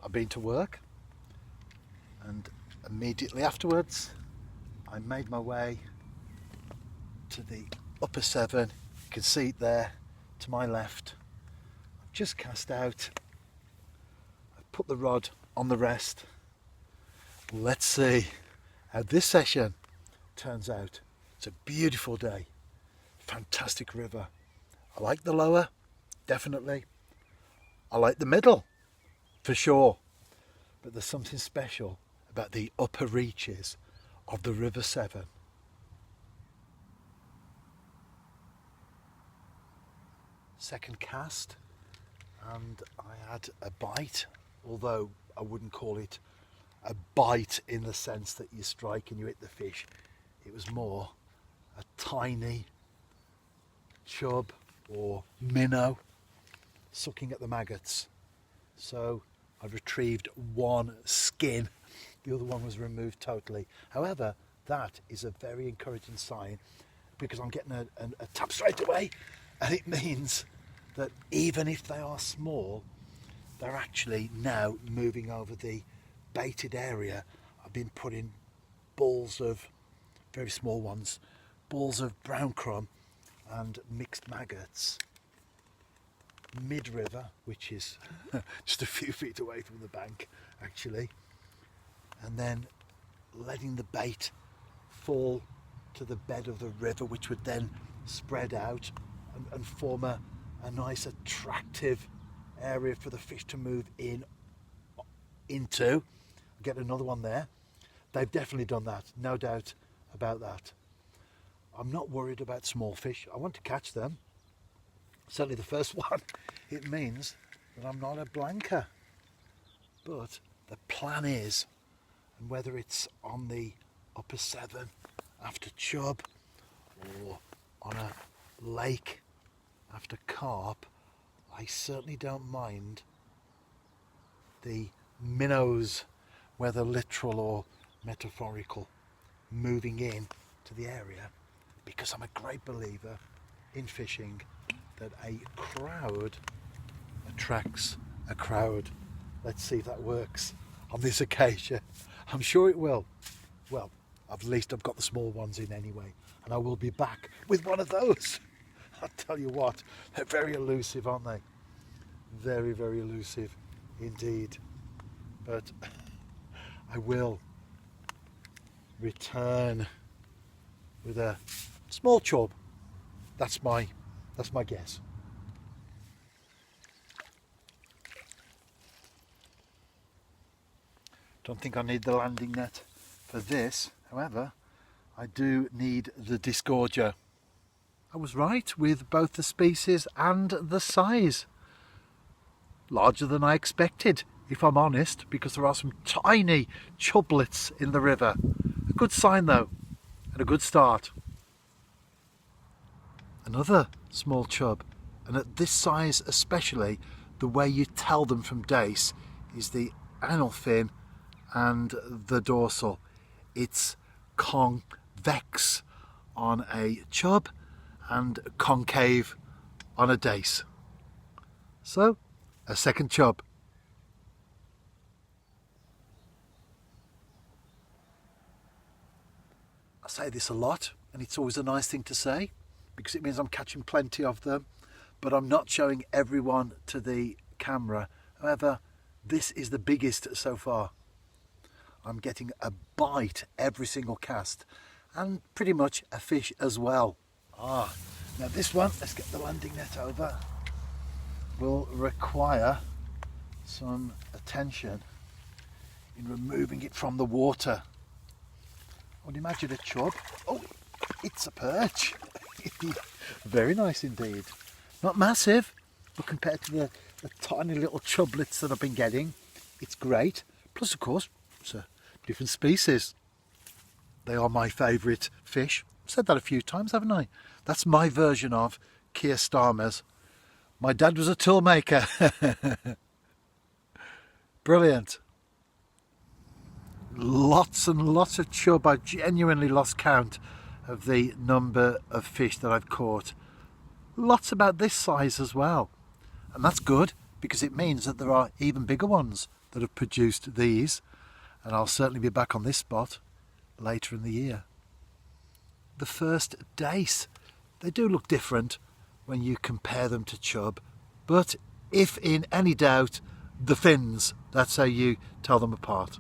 I've been to work, and immediately afterwards I made my way to the upper Severn. You can see it there to my left. I've just cast out. I've put the rod on the rest. Let's see how this session turns out. It's a beautiful day, fantastic river. I like the lower, definitely. I like the middle, for sure. But there's something special about the upper reaches of the River Severn. Second cast, and I had a bite, although I wouldn't call it a bite in the sense that you strike and you hit the fish. It was more a tiny chub or minnow sucking at the maggots. So I retrieved one skin, the other one was removed totally. However, that is a very encouraging sign, because I'm getting a tap straight away, and it means that even if they are small, they're actually now moving over the baited area. I've been putting balls of, very small ones, balls of brown crumb and mixed maggots mid-river, which is just a few feet away from the bank actually, and then letting the bait fall to the bed of the river, which would then spread out and form a nice attractive area for the fish to move into. Get another one there. They've definitely done that, no doubt about that. I'm not worried about small fish. I want to catch them. Certainly the first one. It means that I'm not a blanker. But the plan is, and whether it's on the upper Severn after chub or on a lake after carp, I certainly don't mind the minnows, whether literal or metaphorical, moving in to the area, because I'm a great believer in fishing that a crowd attracts a crowd. Let's see if that works on this occasion. I'm sure it will. Well, at least I've got the small ones in anyway, and I will be back with one of those. I'll tell you what, they're very elusive, aren't they? Very, very elusive indeed. But I will return with a small chub. That's my guess. Don't think I need the landing net for this. However, I do need the disgorger. I was right with both the species and the size. Larger than I expected, if I'm honest, because there are some tiny chublets in the river. A good sign though, and a good start. Another small chub, and at this size especially, the way you tell them from dace is the anal fin and the dorsal. It's convex on a chub and concave on a dace. So, a second chub. I say this a lot, and it's always a nice thing to say, because it means I'm catching plenty of them, but I'm not showing everyone to the camera. However, this is the biggest so far. I'm getting a bite every single cast, and pretty much a fish as well. Now this one, let's get the landing net over, will require some attention in removing it from the water. I would imagine a chub. Oh, it's a perch. Very nice indeed. Not massive, but compared to the tiny little chublets that I've been getting, it's great. Plus, of course, it's a different species. They are my favourite fish. I've said that a few times, haven't I? That's my version of Keir Starmer's. My dad was a toolmaker. Brilliant. Lots and lots of chub. I genuinely lost count of the number of fish that I've caught. Lots about this size as well. And that's good, because it means that there are even bigger ones that have produced these, and I'll certainly be back on this spot later in the year. The first dace. They do look different when you compare them to chub, but if in any doubt, the fins, that's how you tell them apart.